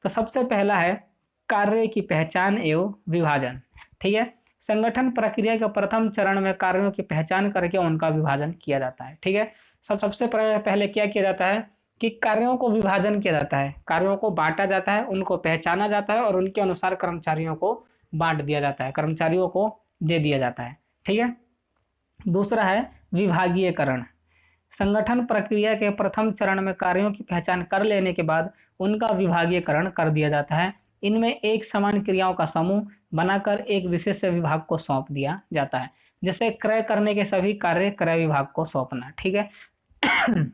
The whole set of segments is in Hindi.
तो सबसे पहला है कार्य की पहचान एवं विभाजन। ठीक है, संगठन प्रक्रिया के प्रथम चरण में कार्यों की पहचान करके उनका विभाजन किया जाता है। ठीक है, सबसे पहले क्या किया जाता है कि कार्यों को विभाजन किया जाता है, कार्यों को बांटा जाता है, उनको पहचाना जाता है और उनके अनुसार कर्मचारियों को बांट दिया जाता है, कर्मचारियों को दे दिया जाता है। ठीक है, दूसरा है विभागीयकरण। संगठन प्रक्रिया के प्रथम चरण में कार्यों की पहचान कर लेने के बाद उनका विभागीयकरण कर दिया जाता है। इनमें एक समान क्रियाओं का समूह बनाकर एक विशेष विभाग को सौंप दिया जाता है। जैसे क्रय करने के सभी कार्य क्रय विभाग को सौंपना। ठीक है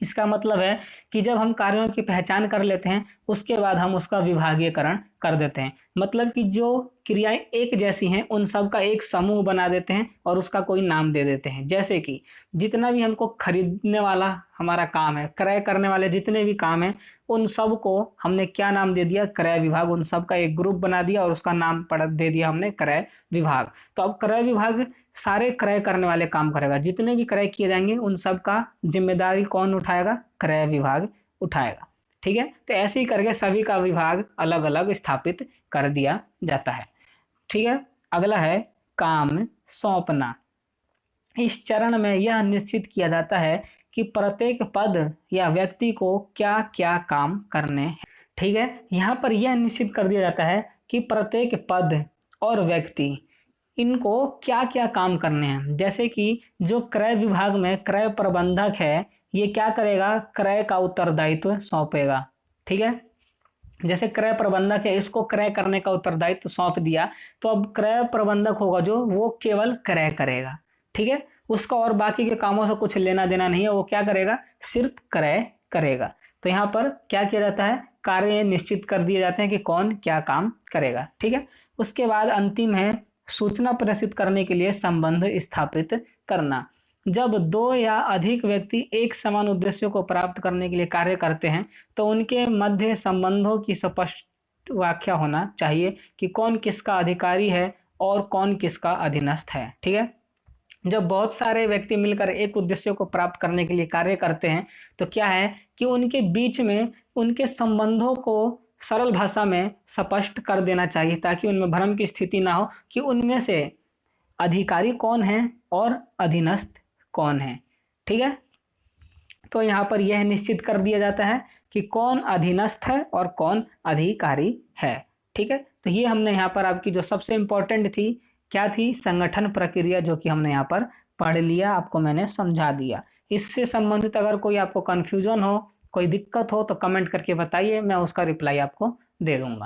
इसका मतलब है कि जब हम कार्यों की पहचान कर लेते हैं उसके बाद हम उसका विभागीयकरण कर देते हैं। मतलब कि जो क्रियाएं एक जैसी हैं उन सब का एक समूह बना देते हैं और उसका कोई नाम दे देते हैं। जैसे कि जितना भी हमको खरीदने वाला हमारा काम है, क्रय करने वाले जितने भी काम हैं, उन सब को हमने क्या नाम दे दिया, क्रय विभाग। उन सब का एक ग्रुप बना दिया और उसका नाम दे दिया हमने क्रय विभाग। तो अब क्रय विभाग सारे क्रय करने वाले काम करेगा, जितने भी क्रय किए जाएंगे उन सब का जिम्मेदारी कौन उठाएगा, क्रय विभाग उठाएगा। ठीक है, तो ऐसे ही करके सभी का विभाग अलग अलग स्थापित कर दिया जाता है। ठीक है, अगला है काम सौंपना। इस चरण में यह निश्चित किया जाता है कि प्रत्येक पद या व्यक्ति को क्या क्या काम करने हैं। ठीक है, यहाँ पर यह निश्चित कर दिया जाता है कि प्रत्येक पद और व्यक्ति इनको क्या क्या काम करने हैं। जैसे कि जो क्रय विभाग में क्रय प्रबंधक है, ये क्या करेगा, क्रय का उत्तरदायित्व सौंपेगा। ठीक है, जैसे क्रय प्रबंधक है, इसको क्रय करने का उत्तरदायित्व सौंप दिया, तो अब क्रय प्रबंधक होगा जो वो केवल क्रय करेगा। ठीक है, उसका और बाकी के कामों से कुछ लेना देना नहीं है, वो क्या करेगा, सिर्फ क्रय करेगा। तो यहाँ पर क्या किया जाता है, कार्य निश्चित कर दिए जाते हैं कि कौन क्या काम करेगा। ठीक है, उसके बाद अंतिम है सूचना प्रेषित करने के लिए संबंध स्थापित करना। जब दो या अधिक व्यक्ति एक समान उद्देश्यों को प्राप्त करने के लिए कार्य करते हैं तो उनके मध्य संबंधों की स्पष्ट व्याख्या होना चाहिए कि कौन किसका अधिकारी है और कौन किसका अधीनस्थ है। ठीक है, जब बहुत सारे व्यक्ति मिलकर एक उद्देश्य को प्राप्त करने के लिए कार्य करते हैं तो क्या है कि उनके बीच में उनके संबंधों को सरल भाषा में स्पष्ट कर देना चाहिए, ताकि उनमें भ्रम की स्थिति ना हो कि उनमें से अधिकारी कौन है और अधीनस्थ कौन है। ठीक है, तो यहाँ पर यह निश्चित कर दिया जाता है कि कौन अधीनस्थ है और कौन अधिकारी है। ठीक है, तो ये हमने यहाँ पर आपकी जो सबसे इम्पोर्टेंट थी क्या थी, संगठन प्रक्रिया, जो कि हमने यहाँ पर पढ़ लिया, आपको मैंने समझा दिया। इससे संबंधित अगर कोई आपको कन्फ्यूजन हो, कोई दिक्कत हो तो कमेंट करके बताइए, मैं उसका रिप्लाई आपको दे दूंगा।